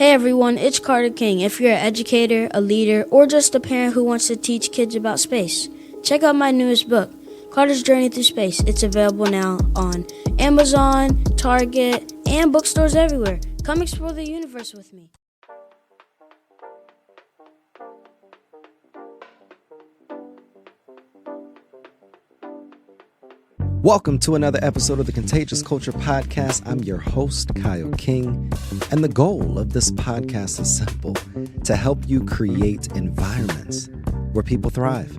Hey everyone, it's Carter King. If you're an educator, a leader, or just a parent who wants to teach kids about space, check out my newest book, Carter's Journey Through Space. It's available now on Amazon, Target, and bookstores everywhere. Come explore the universe with me. Welcome to another episode of the Contagious Culture Podcast. I'm your host, Kyle King, and the goal of this podcast is simple: to help you create environments where people thrive.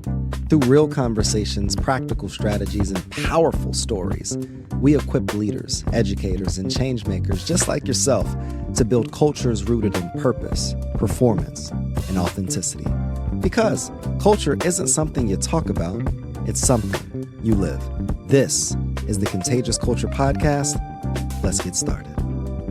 Through real conversations, practical strategies, and powerful stories, we equip leaders, educators, and change makers just like yourself to build cultures rooted in purpose, performance, and authenticity. Because culture isn't something you talk about, it's something you live. This is the Contagious Culture Podcast. Let's get started.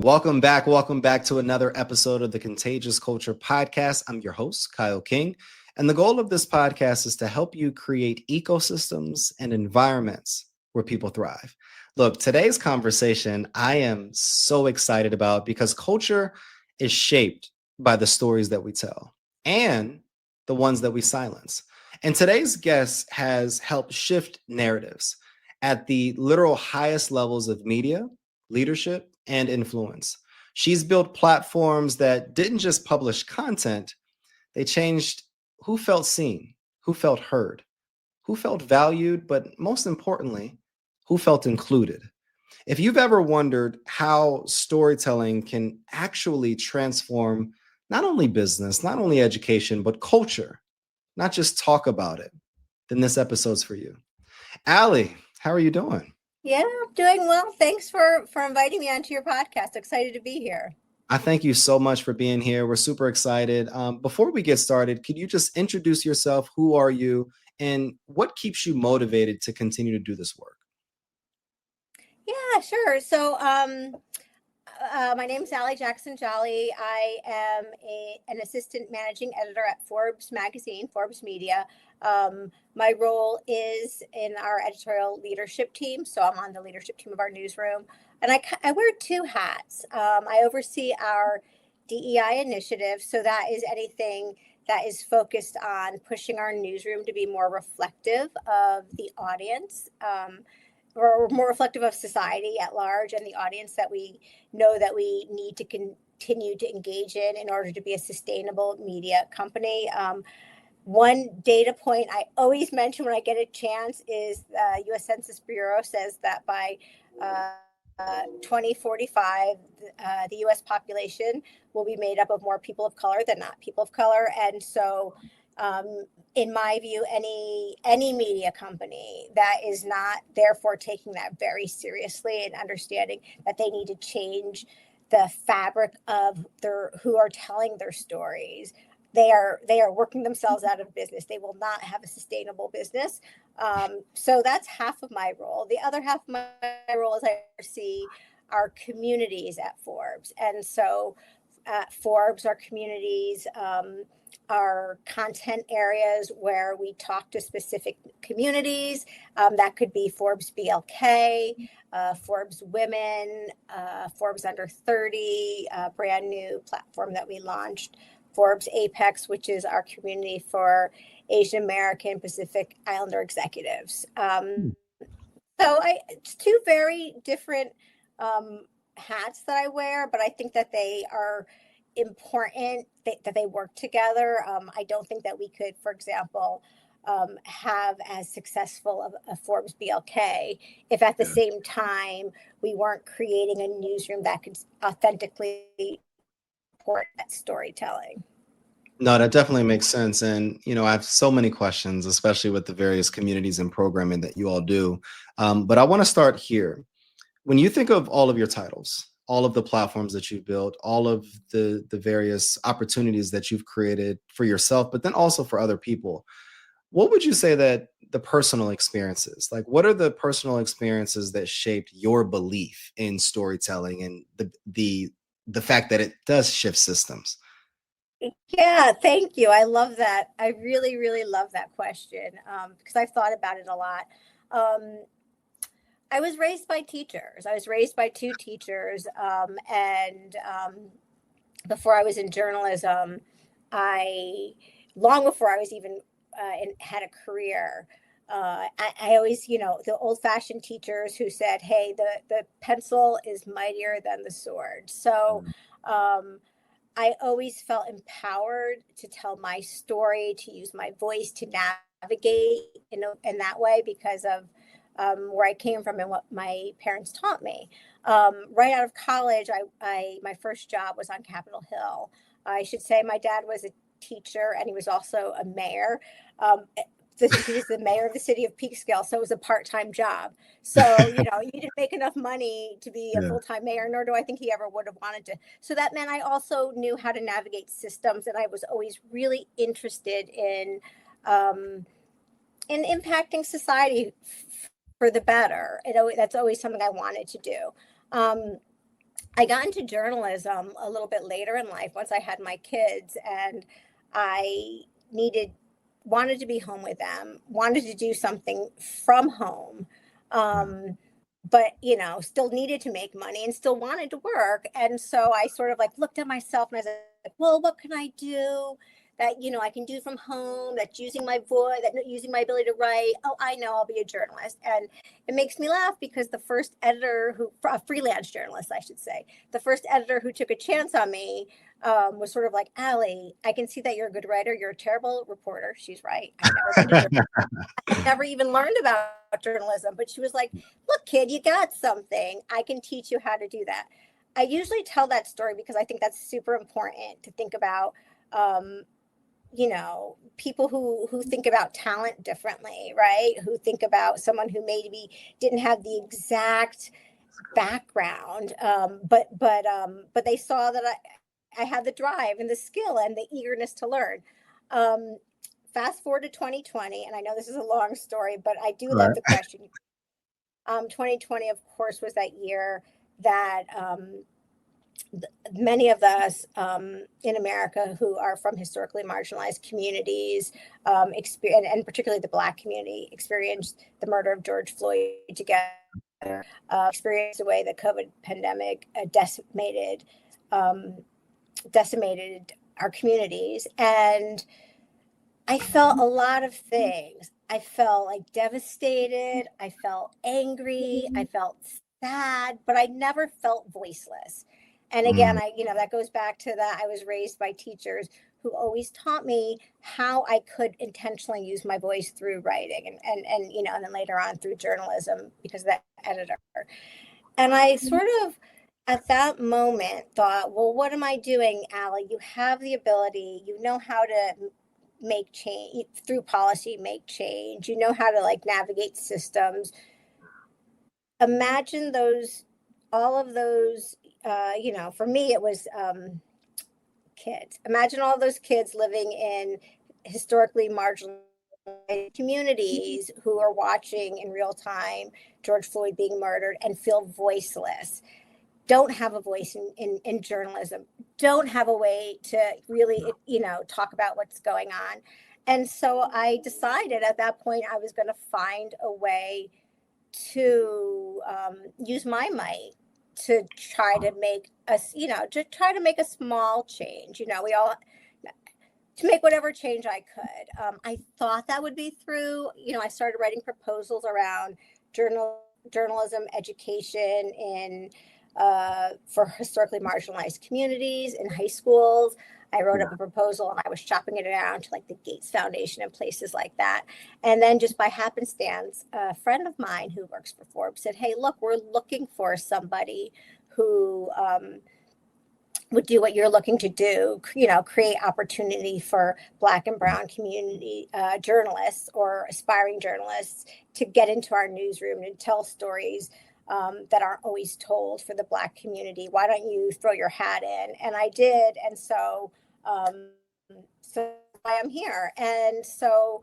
Welcome back to another episode of the Contagious Culture Podcast. I'm your host, Kyle King, and the goal of this podcast is to help you create ecosystems and environments where people thrive. Look, today's conversation I am so excited about because culture is shaped by the stories that we tell and the ones that we silence. And today's guest has helped shift narratives at the literal highest levels of media, leadership, and influence. She's built platforms that didn't just publish content, they changed who felt seen, who felt heard, who felt valued, but most importantly, who felt included. If you've ever wondered how storytelling can actually transform not only business, not only education, but culture, not just talk about it, then this episode's for you. Ali, how are you doing? Yeah, I'm doing well. Thanks for inviting me onto your podcast. Excited to be here. I thank you so much for being here. We're super excited. Before we get started, could you just introduce yourself? Who are you? And what keeps you motivated to continue to do this work? Yeah, sure. So my name is Ali Jackson-Jolley. I am an assistant managing editor at Forbes magazine, Forbes Media. My role is in our editorial leadership team. So I'm on the leadership team of our newsroom. And I wear two hats. I oversee our DEI initiative. So that is anything that is focused on pushing our newsroom to be more reflective of the audience. Or more reflective of society at large and the audience that we know that we need to continue to engage in order to be a sustainable media company. One data point I always mention when I get a chance is the U.S. Census Bureau says that by 2045, the U.S. population will be made up of more people of color than not people of color. And so in my view, any media company that is not therefore taking that very seriously and understanding that they need to change the fabric of who are telling their stories, they are working themselves out of business. They will not have a sustainable business. So that's half of my role. The other half of my role is I oversee our communities at Forbes. And so at Forbes, our communities are content areas where we talk to specific communities. That could be Forbes BLK, Forbes Women, Forbes Under 30, a brand new platform that we launched, Forbes Apex, which is our community for Asian American Pacific Islander executives. It's two very different hats that I wear, but I think that they are important that they work together. I don't think that we could, for example, have as successful a Forbes BLK if at the same time we weren't creating a newsroom that could authentically support that storytelling. No, that definitely makes sense. And, I have so many questions, especially with the various communities and programming that you all do. But I want to start here. When you think of all of your titles, all of the platforms that you've built, all of the various opportunities that you've created for yourself, but then also for other people, what would you say that the personal experiences, like what are the personal experiences that shaped your belief in storytelling and the fact that it does shift systems? Yeah, thank you. I love that. I really, really love that question because I've thought about it a lot. I was raised by teachers. I was raised by two teachers, and before I was in journalism, long before I was even had a career, I always, the old-fashioned teachers who said, "Hey, the pencil is mightier than the sword." So I always felt empowered to tell my story, to use my voice, to navigate in that way because of where I came from and what my parents taught me. Right out of college, my first job was on Capitol Hill. I should say my dad was a teacher and he was also a mayor. He was the mayor of the city of Peekskill, so it was a part-time job. So, you didn't make enough money to be a Yeah. full-time mayor, nor do I think he ever would have wanted to. So that meant I also knew how to navigate systems, and I was always really interested in impacting society for the better. That's always something I wanted to do. I got into journalism a little bit later in life once I had my kids, and I wanted to be home with them, wanted to do something from home, but still needed to make money and still wanted to work. And so I sort of like looked at myself and I was like, well, what can I do that I can do from home, that's using my voice, that using my ability to write? Oh, I know, I'll be a journalist. And it makes me laugh because the first editor a freelance journalist, I should say, the first editor who took a chance on me was sort of like, Ali, I can see that you're a good writer. You're a terrible reporter. She's right. I've never even learned about journalism, but she was like, look, kid, you got something. I can teach you how to do that. I usually tell that story because I think that's super important to think about, people who think about talent differently, right? Who think about someone who maybe didn't have the exact background, but they saw that I had the drive and the skill and the eagerness to learn. Fast forward to 2020, and I know this is a long story, but I do love the question. 2020, of course, was that year that many of us in America who are from historically marginalized communities, and particularly the Black community, experienced the murder of George Floyd together, experienced the way the COVID pandemic decimated our communities. And I felt a lot of things. I felt like devastated. I felt angry. I felt sad, but I never felt voiceless. And again, that goes back to that. I was raised by teachers who always taught me how I could intentionally use my voice through writing and then later on through journalism because of that editor. And I sort of, at that moment, thought, well, what am I doing, Ali? You have the ability, you know how to make change through policy, make change, you know how to like navigate systems. Imagine all of those, for me, it was kids. Imagine all those kids living in historically marginalized communities who are watching in real time George Floyd being murdered and feel voiceless, don't have a voice in journalism, don't have a way to really, talk about what's going on. And so I decided at that point I was going to find a way to use my might to try to make a small change. To make whatever change I could. I thought that would be through, I started writing proposals around journalism education for historically marginalized communities in high schools. I wrote up a proposal and I was shopping it around to like the Gates Foundation and places like that. And then just by happenstance, a friend of mine who works for Forbes said, hey, look, we're looking for somebody who would do what you're looking to do, create opportunity for Black and Brown community journalists or aspiring journalists to get into our newsroom and tell stories that aren't always told for the Black community. Why don't you throw your hat in? And I did. And so I am here. And so,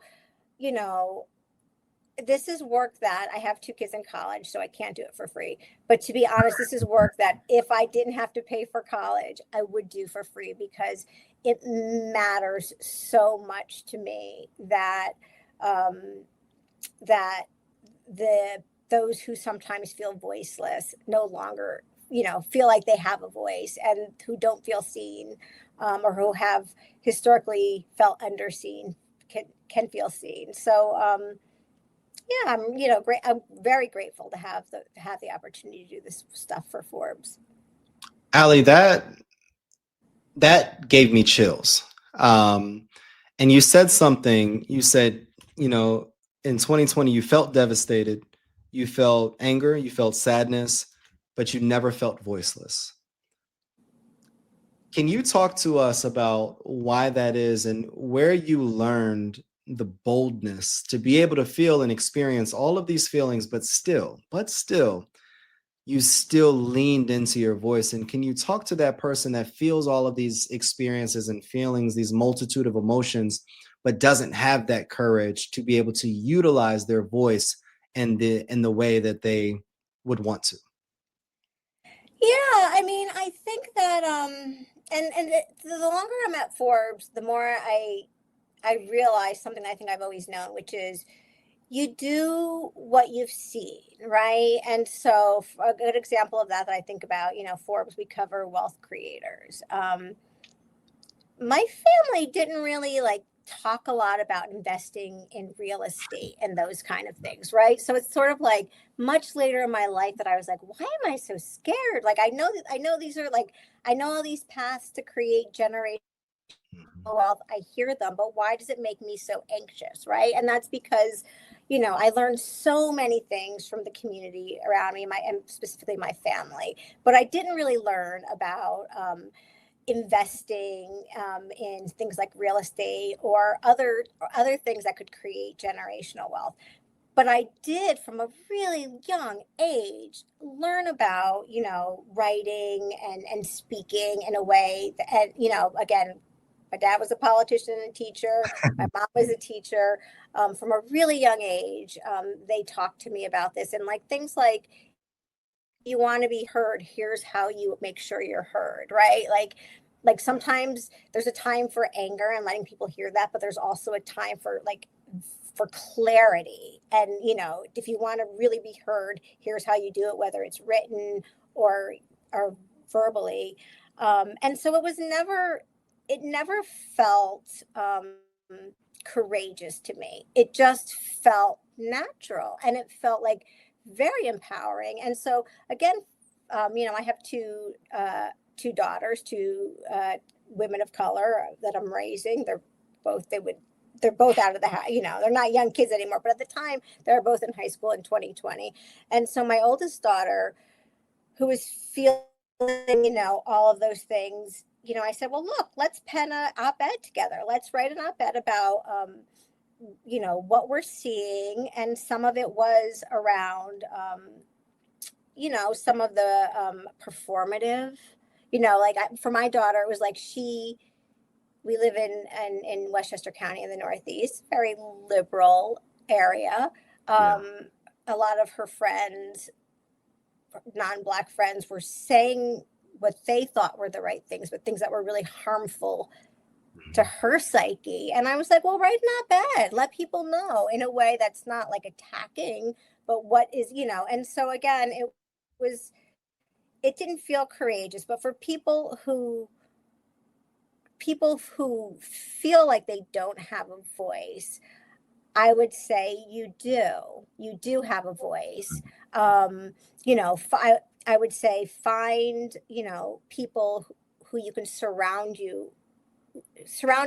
this is work that I have 2 kids in college, so I can't do it for free. But to be honest, this is work that if I didn't have to pay for college, I would do for free because it matters so much to me that those who sometimes feel voiceless no longer feel like they have a voice and who don't feel seen, or who have historically felt underseen can feel seen. So yeah, great. I'm very grateful to have the opportunity to do this stuff for Forbes. Ali, that gave me chills. And you said something. You said, in 2020, you felt devastated, you felt anger, you felt sadness, but you never felt voiceless. Can you talk to us about why that is and where you learned the boldness to be able to feel and experience all of these feelings, but still, you still leaned into your voice? And can you talk to that person that feels all of these experiences and feelings, these multitude of emotions, but doesn't have that courage to be able to utilize their voice in the way that they would want to? Yeah, I mean, I think that the longer I'm at Forbes, the more I realize something I think I've always known, which is you do what you've seen, right? And so a good example of that I think about, Forbes, we cover wealth creators. My family didn't really talk a lot about investing in real estate and those kind of things, right? So it's sort of like much later in my life that I was like, why am I so scared? Like I know these are I know all these paths to create generational wealth. I hear them, but why does it make me so anxious, right? And that's because I learned so many things from the community around me, and specifically my family, but I didn't really learn about investing in things like real estate or other things that could create generational wealth. But I did, from a really young age, learn about writing and speaking in a way that, and again, my dad was a politician and a teacher. My mom was a teacher. From a really young age, they talked to me about this, and things like, you want to be heard, here's how you make sure you're heard, right? Like sometimes there's a time for anger and letting people hear that, but there's also a time for clarity. And if you want to really be heard, here's how you do it, whether it's written or verbally. And so it never felt courageous to me. It just felt natural, and it felt very empowering. And so again, I have two daughters, two women of color that I'm raising. They're both out of the house. They're not young kids anymore, but at the time they were both in high school in 2020. And so my oldest daughter, who was feeling, all of those things, I said, well, look, let's pen an op-ed together. Let's write an op-ed about, what we're seeing. And some of it was around, some of the performative, for my daughter, it was we live in Westchester County in the Northeast, very liberal area. A lot of her friends, non-Black friends, were saying what they thought were the right things, but things that were really harmful to her psyche. And I was like, well, write not bad. Let people know in a way that's not attacking, but what is, and so again, it didn't feel courageous, but for people who feel like they don't have a voice, I would say you do have a voice. I would say find, people who you can surround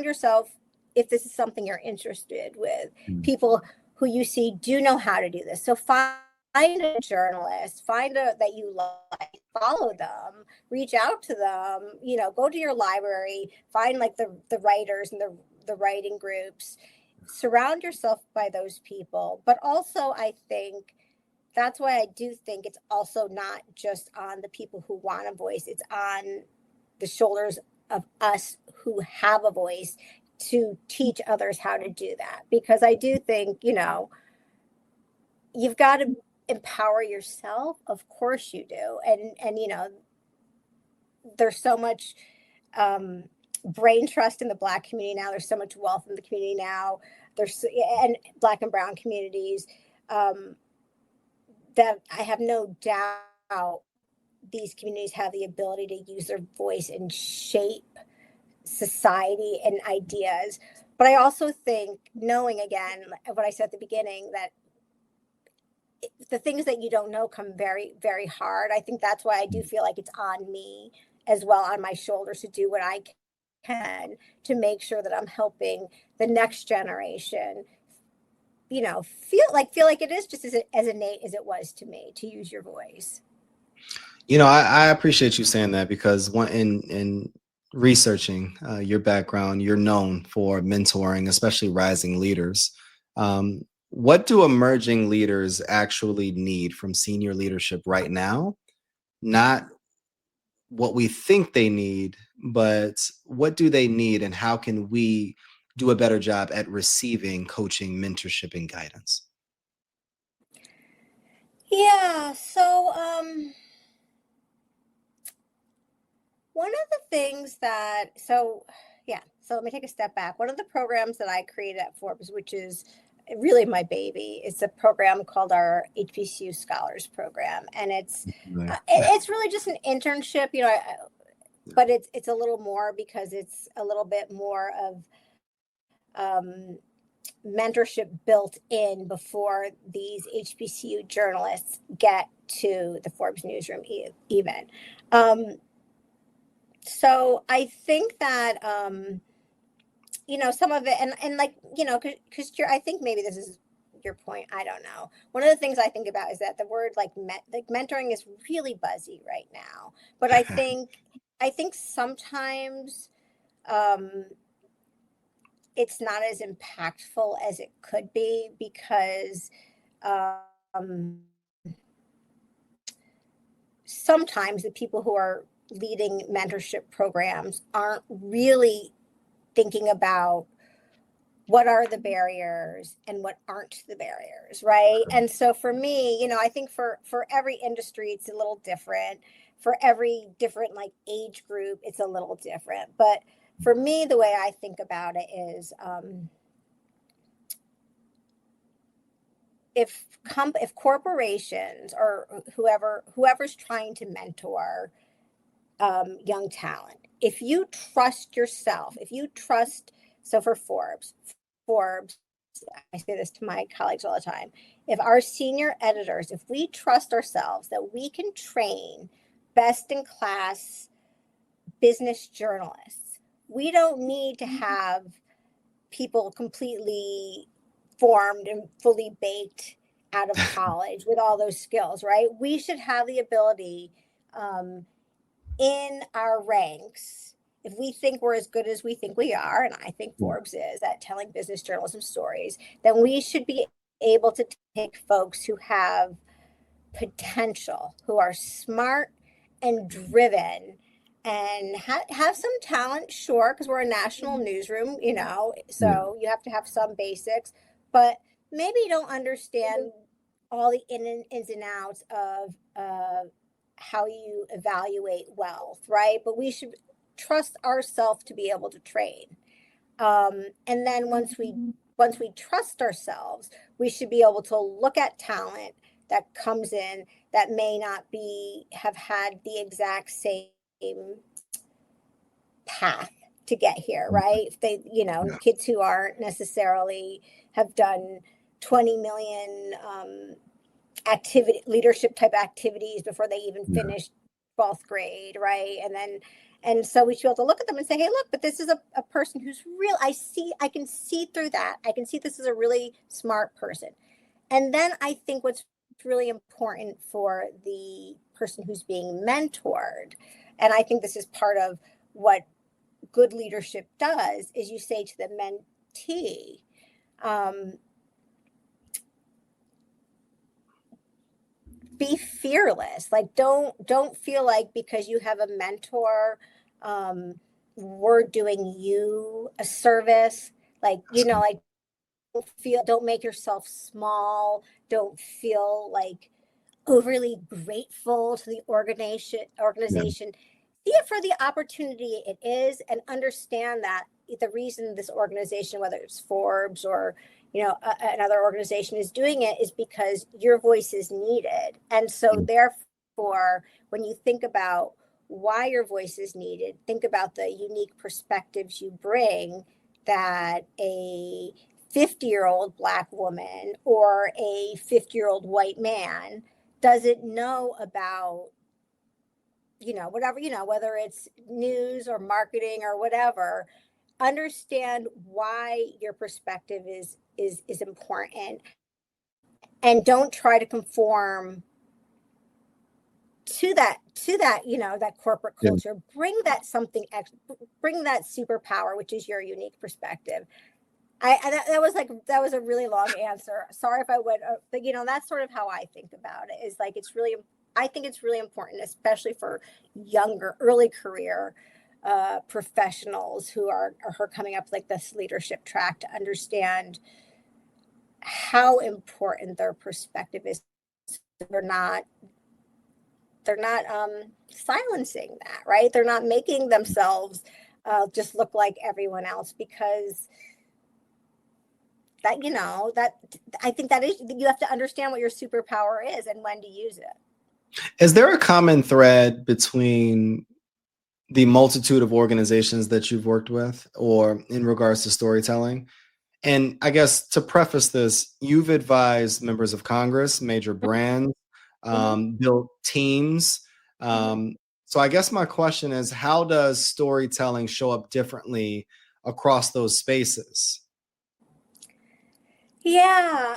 yourself, if this is something you're interested with, people who you see do know how to do this. So find a journalist, that you like, follow them, reach out to them, go to your library, find the writers and the writing groups, surround yourself by those people. But also, I think that's why I do think it's also not just on the people who want a voice. It's on the shoulders of us who have a voice to teach others how to do that. Because I do think, you've got to empower yourself. Of course you do. And there's so much brain trust in the Black community now. There's so much wealth in the community now. And Black and brown communities, that I have no doubt these communities have the ability to use their voice and shape society and ideas. But I also think, knowing again what I said at the beginning, that the things that you don't know come very, very hard. I think that's why I do feel like it's on me as well, on my shoulders, to do what I can to make sure that I'm helping the next generation, feel like it is just as innate as it was to me to use your voice. I appreciate you saying that, because in researching your background, you're known for mentoring, especially rising leaders. What do emerging leaders actually need from senior leadership right now? Not what we think they need, but what do they need, and how can we do a better job at receiving coaching, mentorship, and guidance? Yeah. So, one of the things so let me take a step back. One of the programs that I created at Forbes, which is really my baby, is a program called our HBCU Scholars Program. And it's really just an internship, but it's a little more, because it's a little bit more of mentorship built in before these HBCU journalists get to the Forbes newsroom even. So I think that, some of it, and because I think maybe this is your point. I don't know. One of the things I think about is that the word like mentoring is really buzzy right now. But I think sometimes it's not as impactful as it could be, because sometimes the people who are leading mentorship programs aren't really thinking about what are the barriers and what aren't the barriers, right? And so for me, I think for every industry, it's a little different. For every different age group, it's a little different. But for me, the way I think about it is, if corporations or whoever's trying to mentor young talent, if you trust yourself, so for Forbes, I say this to my colleagues all the time, if our senior editors, if we trust ourselves that we can train best in class business journalists, we don't need to have people completely formed and fully baked out of college with all those skills, right? We should have the ability in our ranks, if we think we're as good as we think we are, and I think Forbes is at telling business journalism stories, then we should be able to take folks who have potential, who are smart and driven, and have some talent, sure, because we're a national newsroom, so you have to have some basics, but maybe you don't understand all the ins and outs of how you evaluate wealth, right? But we should trust ourselves to be able to train. And then once we trust ourselves, we should be able to look at talent that comes in that may not have had the exact same path to get here, right? If they, kids who aren't necessarily have done 20 million leadership type activities before they even finished 12th grade, right? And so we should be able to look at them and say, hey, look, but this is a person who's real. I can see through that. I can see this is a really smart person. And then I think what's really important for the person who's being mentored, and I think this is part of what good leadership does, is you say to the mentee, be fearless. Don't feel like because you have a mentor, we're doing you a service. Don't make yourself small. Don't feel overly grateful to the organization. See it for the opportunity it is, and understand that the reason this organization, whether it's Forbes or another organization, is doing it is because your voice is needed. And so therefore therefore, when you think about why your voice is needed, think about the unique perspectives you bring that a 50-year-old Black woman or a 50-year-old white man doesn't know about, whatever, whether it's news or marketing or whatever. Understand why your perspective is important, and don't try to conform to that that corporate culture. Bring that bring that superpower, which is your unique perspective. That was a really long answer. Sorry if I went, but that's sort of how I think about it. Is like I think it's really important, especially for younger, early career professionals who are coming up like this leadership track, to understand how important their perspective is. They're not silencing that, right? They're not making themselves just look like everyone else, because that I think that is, you have to understand what your superpower is and when to use it. Is there a common thread between the multitude of organizations that you've worked with, or in regards to storytelling? And I guess to preface this, you've advised members of Congress, major brands, built teams. So I guess my question is, how does storytelling show up differently across those spaces? Yeah.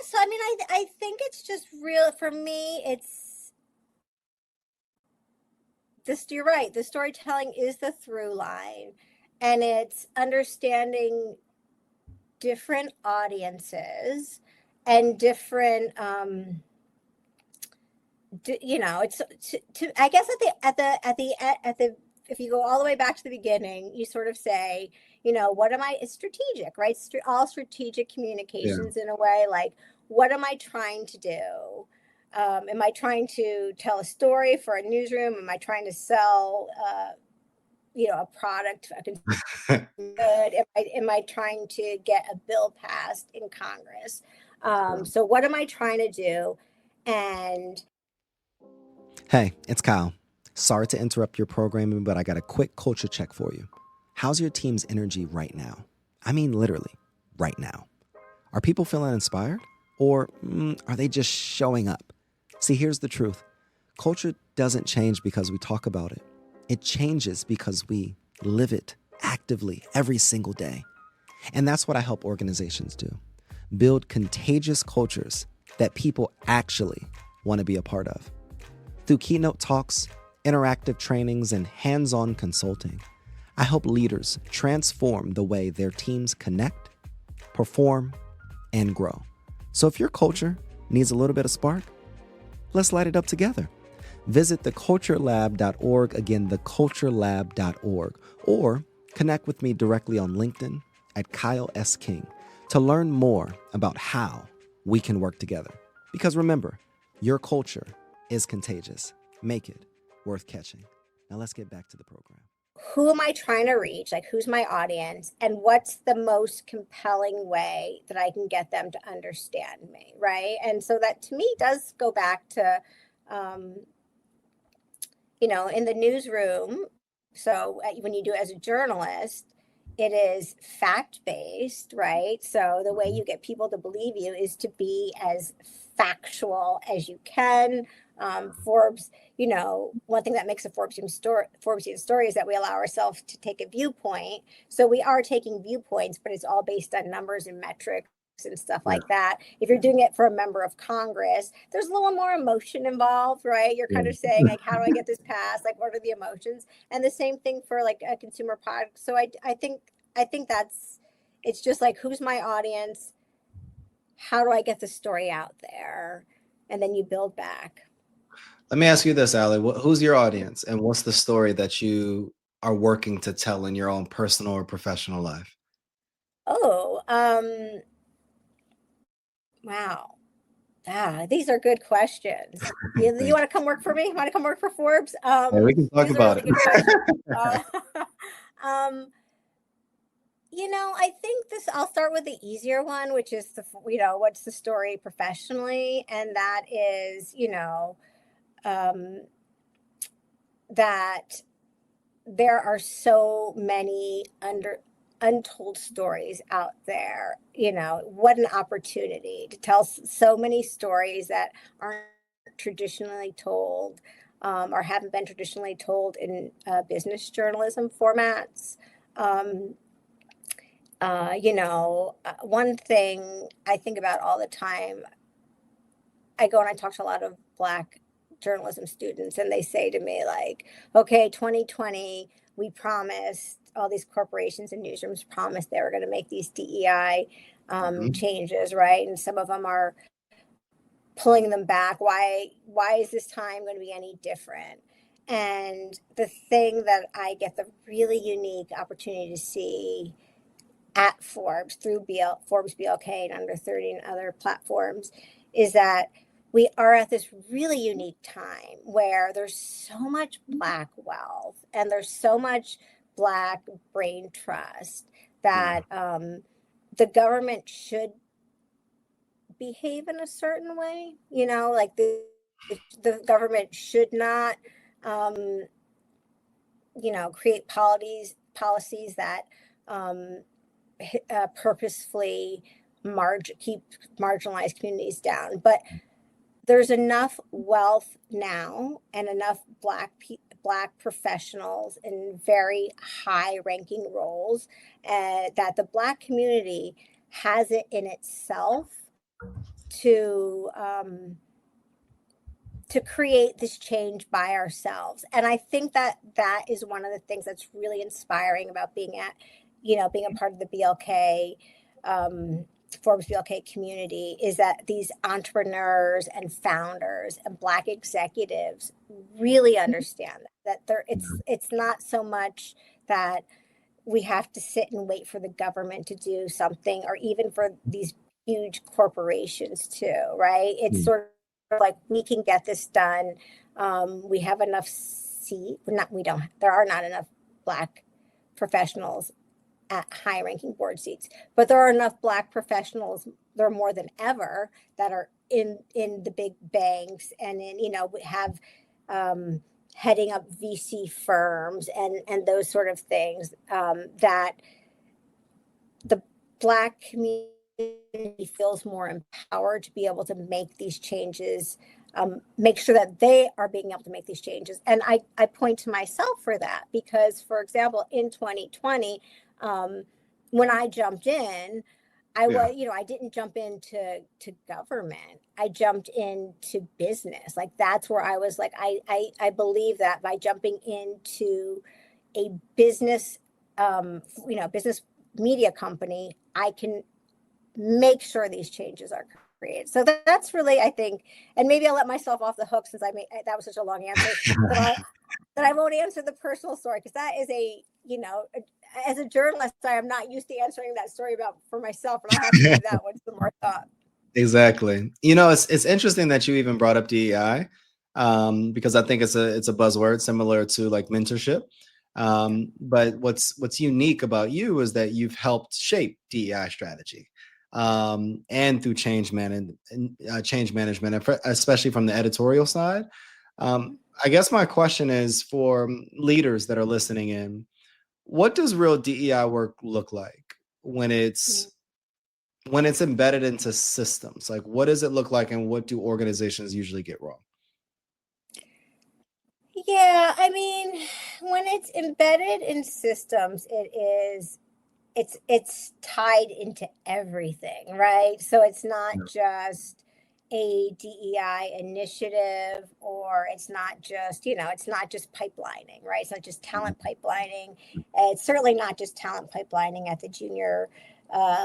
So I mean, I think it's just real for me. It's this. You're right. The storytelling is the through line, and it's understanding different audiences and different. It's I guess at the if you go all the way back to the beginning, you sort of say, what am I? It's strategic, right? All strategic communications in a way. Like, what am I trying to do? Am I trying to tell a story for a newsroom? Am I trying to sell, a product? Am I trying to get a bill passed in Congress? So what am I trying to do? And hey, it's Kyle. Sorry to interrupt your programming, but I got a quick culture check for you. How's your team's energy right now? I mean, literally, right now. Are people feeling inspired? Or are they just showing up? See, here's the truth. Culture doesn't change because we talk about it. It changes because we live it actively every single day. And that's what I help organizations do. Build contagious cultures that people actually want to be a part of. Through keynote talks, interactive trainings, and hands-on consulting, I help leaders transform the way their teams connect, perform, and grow. So if your culture needs a little bit of spark, let's light it up together. Visit theculturelab.org, again, theculturelab.org, or connect with me directly on LinkedIn at Kyle S. King to learn more about how we can work together. Because remember, your culture is contagious. Make it worth catching. Now let's get back to the program. Who am I trying to reach? Like, who's my audience? And what's the most compelling way that I can get them to understand me, right? And so that, to me, does go back to, in the newsroom. So when you do it as a journalist, it is fact-based, right? So the way you get people to believe you is to be as factual as you can. Forbes, one thing that makes a Forbesian story is that we allow ourselves to take a viewpoint. So we are taking viewpoints, but it's all based on numbers and metrics and stuff like that. If you're doing it for a member of Congress, there's a little more emotion involved, right? You're kind of saying, like, how do I get this passed? Like, what are the emotions? And the same thing for like a consumer product. So I think it's just like, who's my audience? How do I get the story out there? And then you build back. Let me ask you this, Ali. Who's your audience, and what's the story that you are working to tell in your own personal or professional life? Wow. These are good questions. You want to come work for me? Want to come work for Forbes? Yeah, we can talk about it. Really I think I'll start with the easier one, which is what's the story professionally? And that is, um, that there are so many untold stories out there. What an opportunity to tell so many stories that aren't traditionally told, or haven't been traditionally told in business journalism formats. One thing I think about all the time, I go and I talk to a lot of Black journalism students, and they say to me, like, okay, 2020, we promised, all these corporations and newsrooms promised they were going to make these DEI changes, right? And some of them are pulling them back. Why is this time going to be any different? And the thing that I get the really unique opportunity to see at Forbes through Forbes BLK and Under 30 and other platforms is that we are at this really unique time where there's so much Black wealth and there's so much Black brain trust that the government should behave in a certain way. Like the government should not, create policies that purposefully keep marginalized communities down. But there's enough wealth now and enough Black professionals in very high-ranking roles that the Black community has it in itself to create this change by ourselves. And I think that is one of the things that's really inspiring about being a part of the BLK, Forbes BLK community, is that these entrepreneurs and founders and Black executives really understand that it's not so much that we have to sit and wait for the government to do something, or even for these huge corporations too, right? It's sort of like, we can get this done. We have enough there are not enough Black professionals at high-ranking board seats, but there are enough Black professionals, there are more than ever, that are in the big banks and have heading up VC firms and those sort of things, that the Black community feels more empowered to be able to make these changes, make sure that they are being able to make these changes. And I point to myself for that, because, for example, in 2020, when I jumped in, I didn't jump into government. I jumped into business. Like, that's where I was like, I believe that by jumping into a business, business media company, I can make sure these changes are created. So that's really, I think, and maybe I'll let myself off the hook, since that was such a long answer, that I won't answer the personal story, because that is as a journalist, I am not used to answering that story for myself, and I'll have to give that one some more thought. Exactly. It's interesting that you even brought up DEI, because I think it's a buzzword similar to like mentorship. But what's unique about you is that you've helped shape DEI strategy, and through change management, especially from the editorial side. I guess my question is, for leaders that are listening in, what does real DEI work look like when it's embedded into systems? Like, what does it look like, and what do organizations usually get wrong? Yeah, I mean, when it's embedded in systems, it's tied into everything, right? So it's not just a DEI initiative, or it's not just pipelining, right? It's not just talent pipelining. It's certainly not just talent pipelining at the junior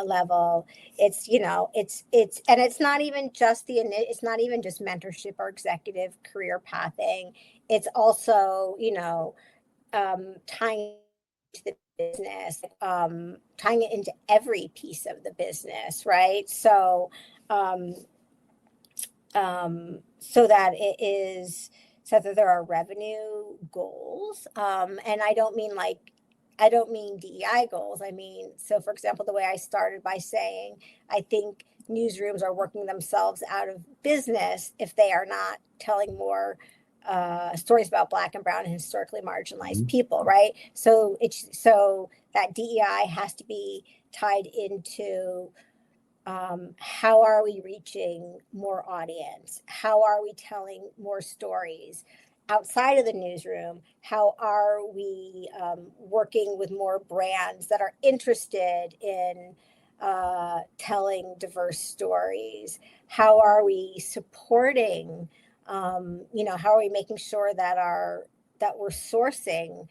level. It's and it's not even just it's not even just mentorship or executive career pathing. It's also tying to the business, tying it into every piece of the business, right? So so that there are revenue goals, and I don't mean like I don't mean DEI goals. I mean, so for example, the way I started by saying, I think newsrooms are working themselves out of business if they are not telling more stories about Black and brown and historically marginalized people, right? So so that DEI has to be tied into how are we reaching more audience? How are we telling more stories outside of the newsroom? How are we working with more brands that are interested in telling diverse stories? How are we supporting? How are we making sure that we're sourcing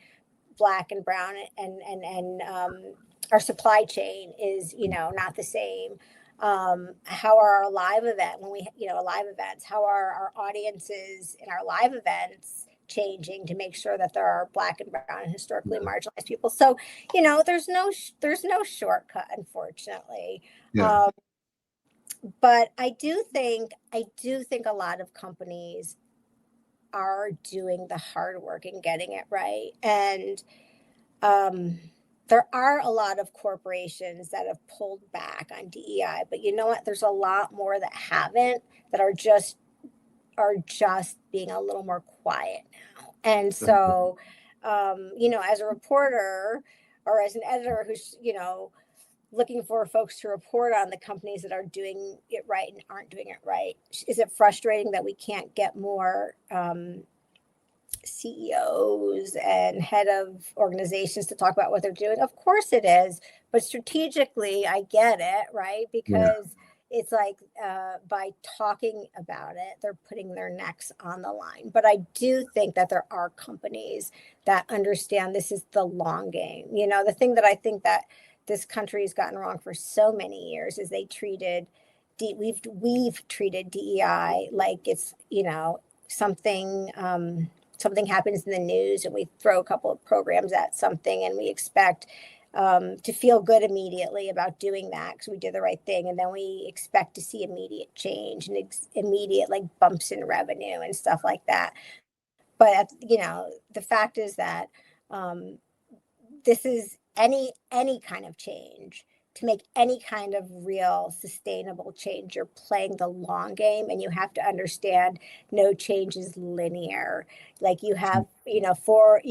Black and brown and our supply chain is not the same. How are our live event when we live events, how are our audiences in our live events changing to make sure that there are Black and brown and historically marginalized people? So there's no shortcut, unfortunately. Yeah. But I do think a lot of companies are doing the hard work and getting it right. And there are a lot of corporations that have pulled back on DEI, but you know what? There's a lot more that haven't, that are just being a little more quiet now. And so, as a reporter or as an editor who's looking for folks to report on the companies that are doing it right and aren't doing it right, is it frustrating that we can't get more CEOs and head of organizations to talk about what they're doing? Of course it is, but strategically I get it, right? Because it's like by talking about it, they're putting their necks on the line. But I do think that there are companies that understand this is the long game. The thing that I think that this country has gotten wrong for so many years is we've treated DEI like it's something happens in the news and we throw a couple of programs at something and we expect to feel good immediately about doing that because we did the right thing. And then we expect to see immediate change and immediate bumps in revenue and stuff like that. But, the fact is that this is any kind of change. To make any kind of real sustainable change, you're playing the long game, and you have to understand no change is linear. You have, you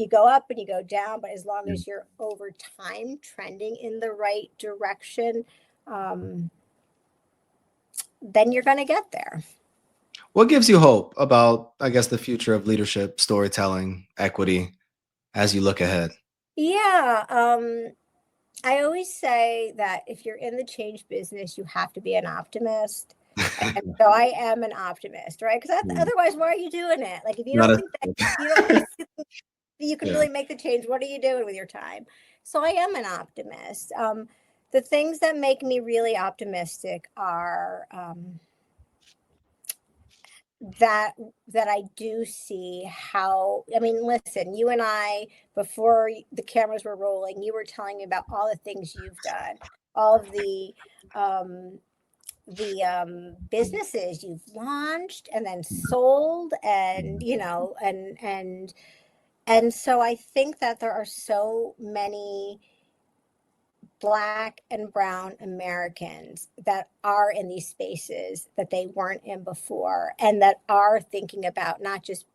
go up and you go down, but as long as you're over time trending in the right direction, then you're going to get there. What gives you hope about, I guess, the future of leadership, storytelling, equity as you look ahead? Yeah. I always say that if you're in the change business, you have to be an optimist. And so I am an optimist, right? Because otherwise, why are you doing it? If you don't think that you can really make the change, what are you doing with your time? So I am an optimist. The things that make me really optimistic are that I do see how, listen, you and I, before the cameras were rolling, you were telling me about all the things you've done, all of the businesses you've launched and then sold, and and so I think that there are so many Black and brown Americans that are in these spaces that they weren't in before, and that are thinking about not just,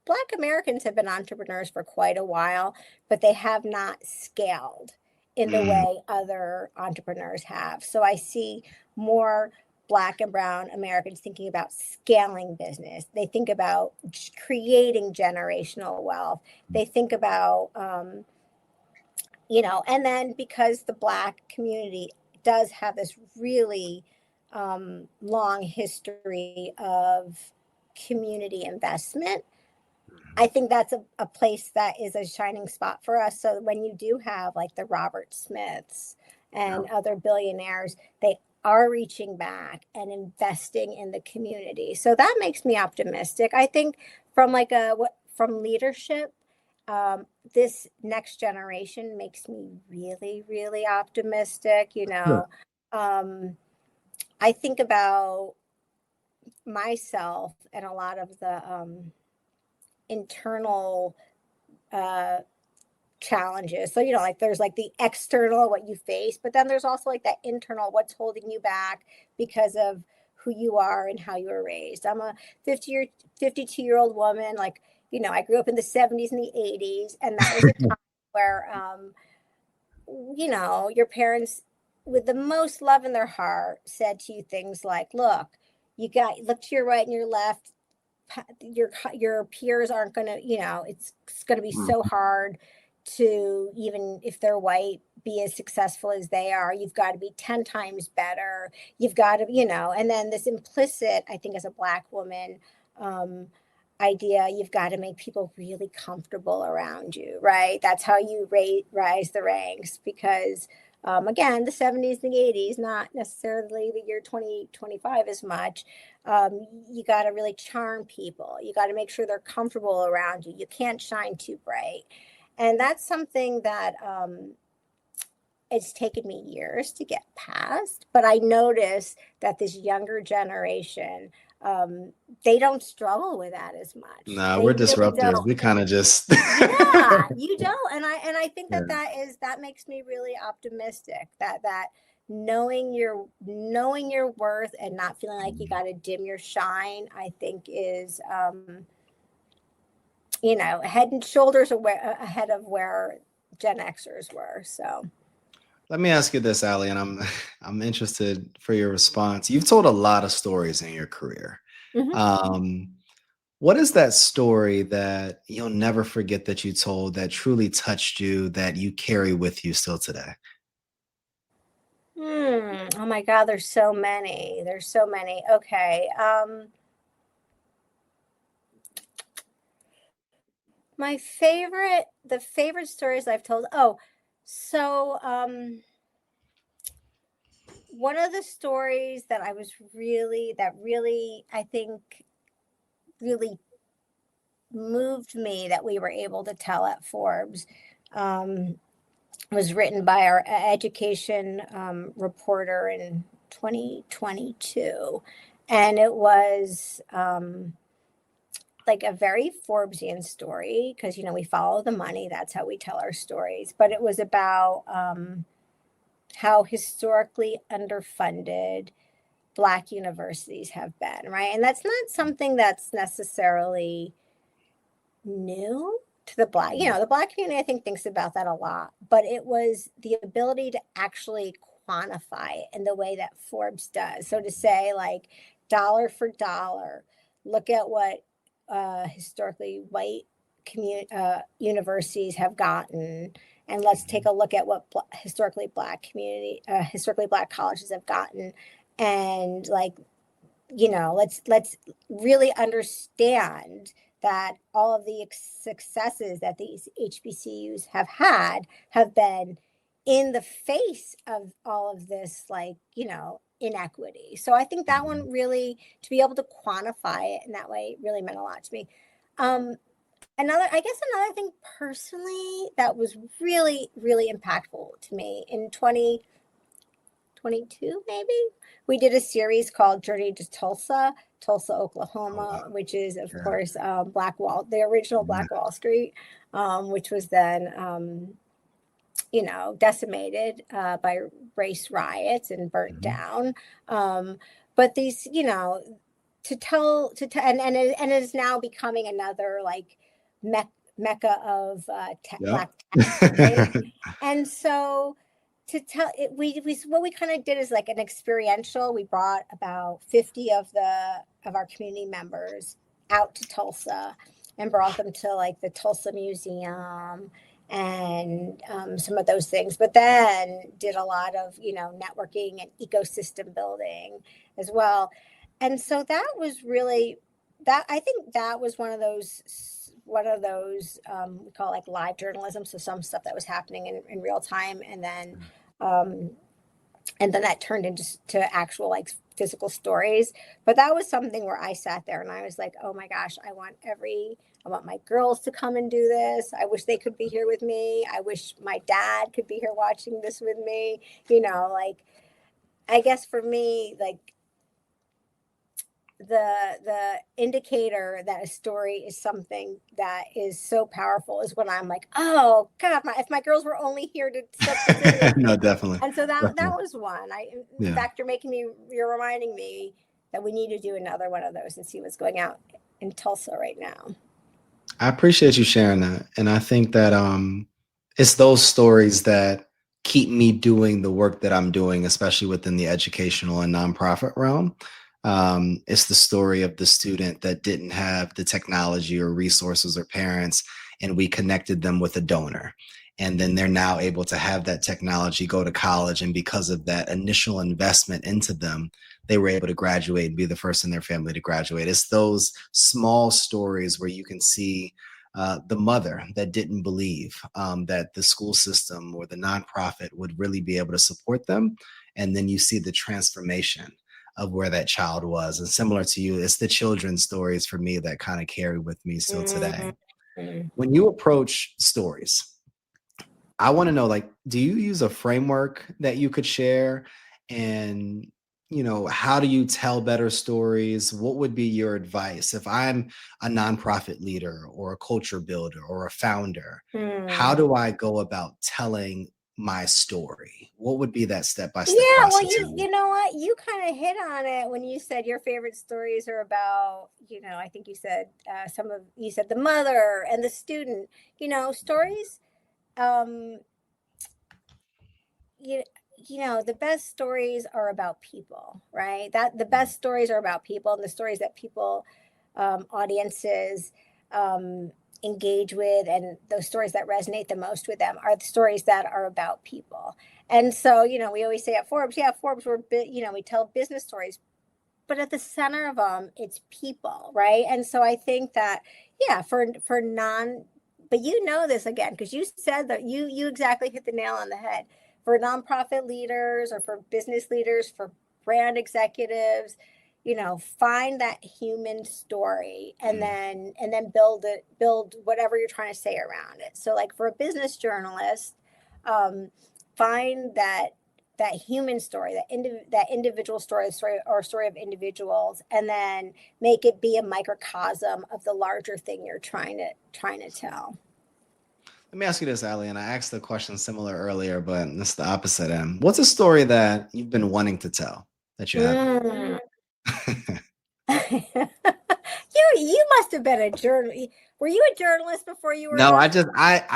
Black Americans have been entrepreneurs for quite a while, but they have not scaled in the way other entrepreneurs have. So I see more Black and brown Americans thinking about scaling business. They think about creating generational wealth. They think about, and then because the Black community does have this really long history of community investment, I think that's a place that is a shining spot for us. So when you do have the Robert Smiths and other billionaires, they are reaching back and investing in the community. So that makes me optimistic. I think from from leadership, this next generation makes me really, really optimistic. I think about myself and a lot of the internal challenges. So, like there's like the external, what you face, but then there's also like that internal, what's holding you back because of who you are and how you were raised. I'm a 52-year-old woman. Like, I grew up in the 70s and the 80s, and that was a time where, your parents, with the most love in their heart, said to you things like, look to your right and your left. Your peers aren't going to, it's going to be so hard to, even if they're white, be as successful as they are. You've got to be 10 times better. You've got to, and then this implicit, I think as a Black woman, idea, you've got to make people really comfortable around you, right? That's how you rise the ranks, because again, the 70s and the 80s, not necessarily the year 2025 as much. You got to really charm people. You got to make sure they're comfortable around you. You can't shine too bright. And that's something that it's taken me years to get past. But I notice that this younger generation, they don't struggle with that as much. Nah, They we're really disruptors. don't. We kind of just Yeah, you don't. And I think Yeah. that makes me really optimistic, that knowing your worth and not feeling like you got to dim your shine, I think is head and shoulders ahead of where Gen Xers were. So Let me ask you this, Ali, and I'm interested for your response. You've told a lot of stories in your career. What is that story that you'll never forget that you told, that truly touched you, that you carry with you still today? Oh my God, there's so many. Okay. The favorite stories I've told. Oh, so one of the stories that really, I think, really moved me, that we were able to tell at Forbes, was written by our education reporter in 2022. And it was like a very Forbesian story, because, we follow the money. That's how we tell our stories. But it was about how historically underfunded Black universities have been, right? And that's not something that's necessarily new to the Black, the Black community, I think, thinks about that a lot. But it was the ability to actually quantify it in the way that Forbes does. So to say, like, dollar for dollar, look at what historically white universities have gotten, and let's take a look at what historically Black colleges have gotten, and let's really understand that all of the successes that these HBCUs have had have been in the face of all of this, inequity. So I think that one really, to be able to quantify it in that way, really meant a lot to me. Another thing personally that was really, really impactful to me in 2022, maybe, we did a series called Journey to Tulsa, Oklahoma, which is, of course, the original Black Wall Street, which was then, decimated by race riots and burnt down. But these, and it is now becoming another, like, mecca of Black tech, right? And so to tell it, what we kind of did is like an experiential. We brought about 50 of our community members out to Tulsa and brought them to, like, the Tulsa Museum and some of those things, but then did a lot of networking and ecosystem building as well. And so that was really, that I think that was one of those we call, like, live journalism. So some stuff that was happening in real time, and then that turned into actual, like, physical stories. But that was something where I sat there and I was like, oh my gosh, I want my girls to come and do this. I wish they could be here with me. I wish my dad could be here watching this with me. Like, I guess for me, like, the indicator that a story is something that is so powerful is when I'm like, oh God, if my girls were only here to set No, definitely. And so that Definitely. was one. Yeah. In fact, you're reminding me that we need to do another one of those and see what's going out in Tulsa right now. I appreciate you sharing that. And I think that it's those stories that keep me doing the work that I'm doing, especially within the educational and nonprofit realm. It's the story of the student that didn't have the technology or resources or parents, and we connected them with a donor. And then they're now able to have that technology, go to college. And because of that initial investment into them, they were able to graduate and be the first in their family to graduate. It's those small stories where you can see the mother that didn't believe that the school system or the nonprofit would really be able to support them. And then you see the transformation of where that child was. And similar to you, it's the children's stories for me that kind of carry with me still today. Mm-hmm. When you approach stories, I want to know, like, do you use a framework that you could share? And, how do you tell better stories? What would be your advice if I'm a nonprofit leader or a culture builder or a founder? How do I go about telling my story? What would be that step-by-step process? Well, you know what? You kind of hit on it when you said your favorite stories are about, I think you said you said the mother and the student, stories. The best stories are about people, right? That the best stories are about people, and the stories that people, audiences, engage with, and those stories that resonate the most with them are the stories that are about people. And so, we always say at Forbes, we tell business stories, but at the center of them, it's people, right? And so I think that, but this again, because you said that you exactly hit the nail on the head. For nonprofit leaders or for business leaders, for brand executives, find that human story and then build whatever you're trying to say around it. So like for a business journalist, find that human story, that individual story or story of individuals, and then make it be a microcosm of the larger thing you're trying to tell. Let me ask you this, Ali, and I asked the question similar earlier, but it's the opposite end. What's a story that you've been wanting to tell that you haven't? You must have been a journalist. Were you a journalist before you were? No, I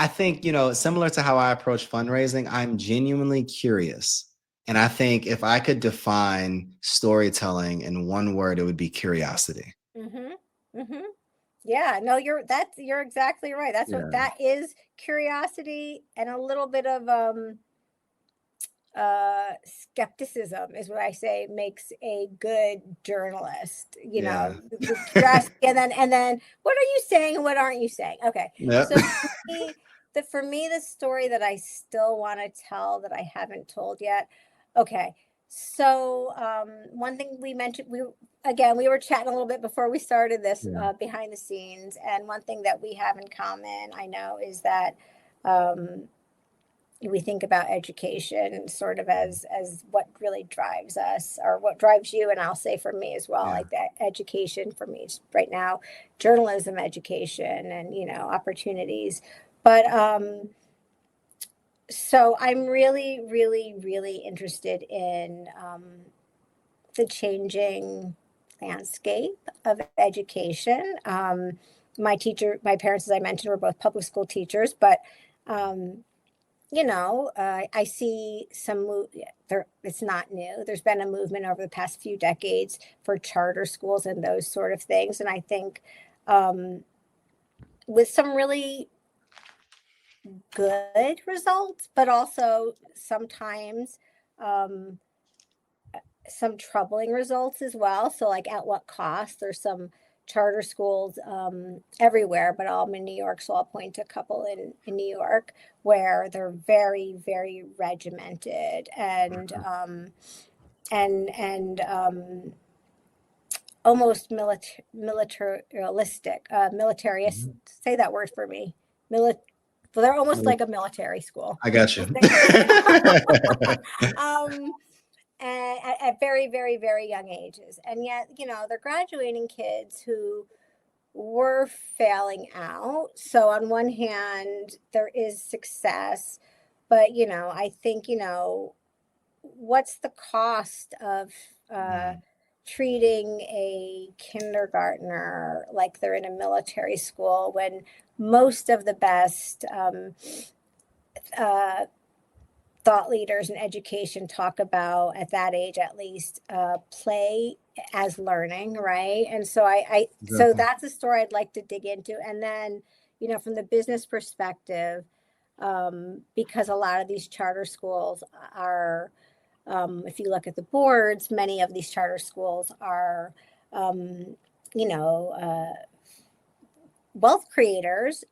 think, similar to how I approach fundraising, I'm genuinely curious. And I think if I could define storytelling in one word, it would be curiosity. Mm-hmm. Mm-hmm. Yeah, no, you're exactly right. That's what that is. Curiosity and a little bit of skepticism is what I say makes a good journalist. Curiosity, and then what are you saying and what aren't you saying? Okay. Yep. So for me, the story that I still want to tell that I haven't told yet. Okay. So one thing we mentioned, we were chatting a little bit before we started this behind the scenes. And one thing that we have in common, I know, is that we think about education sort of as what really drives us or what drives you. And I'll say for me as well, like that education for me right now, journalism education and, opportunities. But so I'm really, really, really interested in the changing landscape of education. My parents, as I mentioned, were both public school teachers, but I see some it's not new. There's been a movement over the past few decades for charter schools and those sort of things. And I think with some really good results, but also sometimes some troubling results as well. So like at what cost? There's some charter schools everywhere, but I'm in New York, so I'll point to a couple in New York where they're very, very regimented and almost militaristic. Say that word for me. Well, they're almost like a military school. I got you. and at very, very, very young ages. And yet, they're graduating kids who were failing out. So on one hand, there is success, but, I think, what's the cost of treating a kindergartner like they're in a military school when most of the best thought leaders in education talk about, at that age at least, play as learning, right? And so so that's a story I'd like to dig into. And then, from the business perspective, because a lot of these charter schools are, if you look at the boards, many of these charter schools are, wealth creators,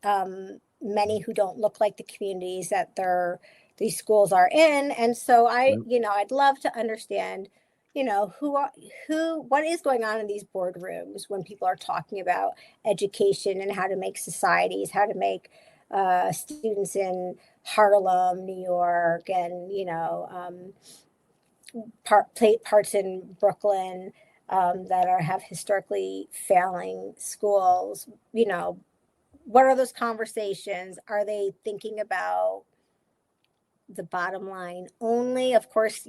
many who don't look like the communities that these schools are in. And so I'd love to understand, what is going on in these boardrooms when people are talking about education and how to make societies, how to make students in Harlem, New York, and, parts in Brooklyn that have historically failing schools. What are those conversations? Are they thinking about the bottom line only? Of course,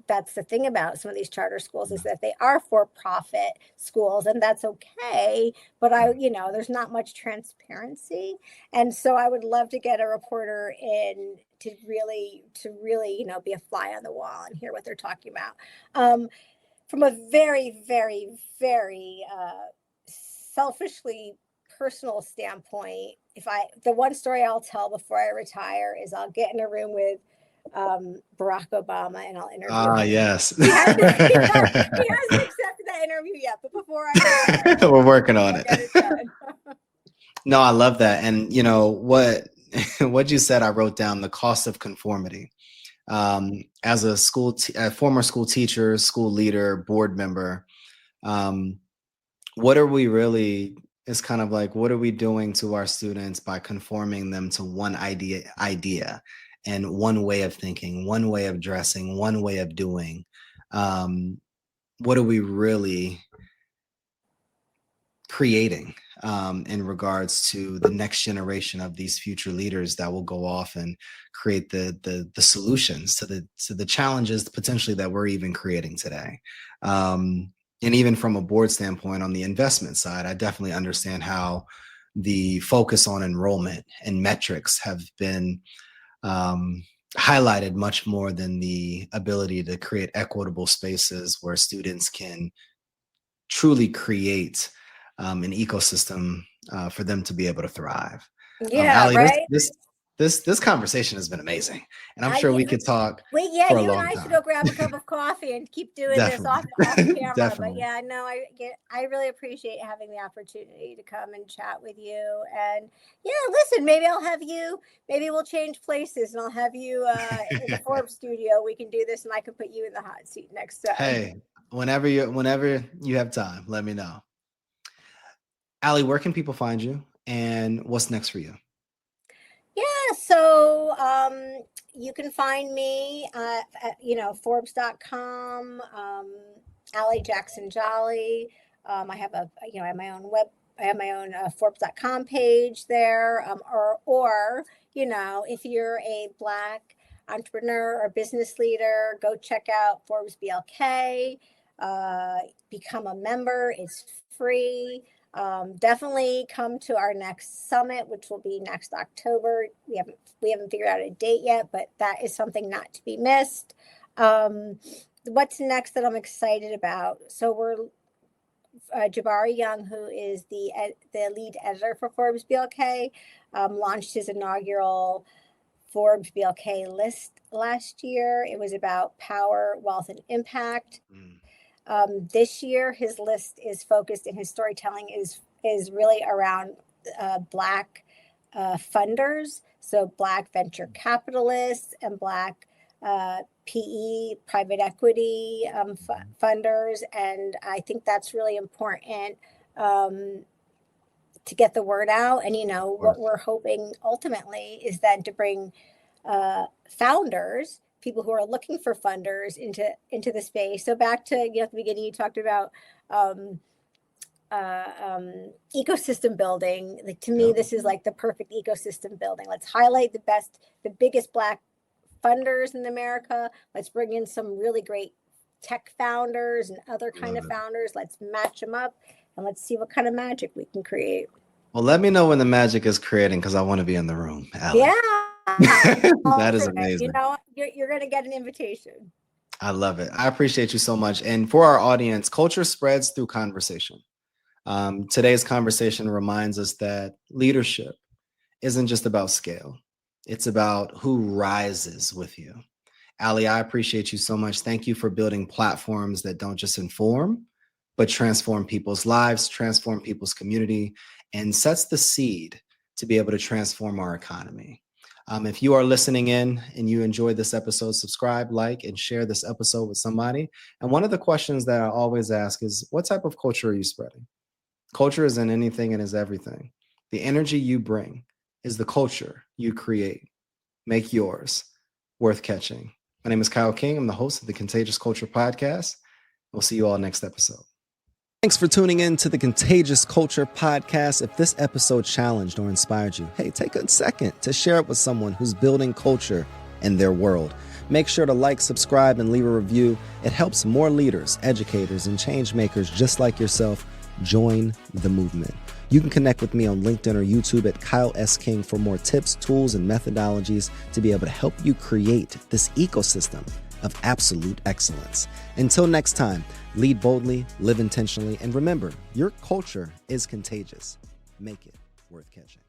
that's the thing about some of these charter schools is that they are for-profit schools, and that's okay. But there's not much transparency. And so I would love to get a reporter in to really, be a fly on the wall and hear what they're talking about. From a very, very, very selfishly personal standpoint, the one story I'll tell before I retire is I'll get in a room with Barack Obama and I'll interview him. Yes. He hasn't accepted that interview yet, but before I retire, we're working on it. Get it done. No, I love that. And what you said, I wrote down the cost of conformity. As a former school teacher, school leader, board member, what are we really, it's kind of like, what are we doing to our students by conforming them to one idea and one way of thinking, one way of dressing, one way of doing? What are we really creating in regards to the next generation of these future leaders that will go off and create the solutions to the challenges potentially that we're even creating today? And even from a board standpoint, on the investment side, I definitely understand how the focus on enrollment and metrics have been highlighted much more than the ability to create equitable spaces where students can truly create an ecosystem for them to be able to thrive. Yeah, Ali, right. This conversation has been amazing, and I'm sure we could talk. Wait, yeah, for a you long and I time. should go grab a cup of coffee and keep doing this off camera. Definitely. But yeah, no, I really appreciate having the opportunity to come and chat with you. And yeah, listen, maybe we'll change places, and I'll have you in the Forbes studio. We can do this, and I can put you in the hot seat next time. Hey, whenever you have time, let me know. Ali, where can people find you, and what's next for you? Yeah, so you can find me at Forbes.com, Ali Jackson-Jolley. I have I have my own Forbes.com page there. Or if you're a Black entrepreneur or business leader, go check out Forbes BLK. Become a member. It's free. Definitely come to our next summit, which will be next October. We haven't figured out a date yet, but that is something not to be missed. What's next that I'm excited about? So we're Jabari Young, who is the lead editor for Forbes BLK, launched his inaugural Forbes BLK list last year. It was about power, wealth, and impact. This year, his list is focused, and his storytelling is really around Black funders, so Black venture capitalists and Black PE, private equity funders, and I think that's really important to get the word out. And what we're hoping ultimately is then to bring founders people who are looking for funders into the space. So back to, at the beginning, you talked about ecosystem building. Like, to me, this is like the perfect ecosystem building. Let's highlight the biggest Black funders in America. Let's bring in some really great tech founders and other kind of founders. Let's match them up and let's see what kind of magic we can create. Well, let me know when the magic is creating, because I want to be in the room, Ali. Yeah. That is amazing. You're going to get an invitation. I love it. I appreciate you so much. And for our audience, culture spreads through conversation. Today's conversation reminds us that leadership isn't just about scale. It's about who rises with you. Ali, I appreciate you so much. Thank you for building platforms that don't just inform, but transform people's lives, transform people's community, and sets the seed to be able to transform our economy. If you are listening in and you enjoyed this episode, subscribe, like, and share this episode with somebody. And one of the questions that I always ask is, what type of culture are you spreading? Culture isn't anything and is everything. The energy you bring is the culture you create. Make yours worth catching. My name is Kyle King. I'm the host of the Contagious Culture Podcast. We'll see you all next episode. Thanks for tuning in to the Contagious Culture Podcast. If this episode challenged or inspired you, hey, take a second to share it with someone who's building culture in their world. Make sure to like, subscribe, and leave a review. It helps more leaders, educators, and change makers just like yourself join the movement. You can connect with me on LinkedIn or YouTube at Kyle S. King for more tips, tools, and methodologies to be able to help you create this ecosystem of absolute excellence. Until next time, lead boldly, live intentionally, and remember, your culture is contagious. Make it worth catching.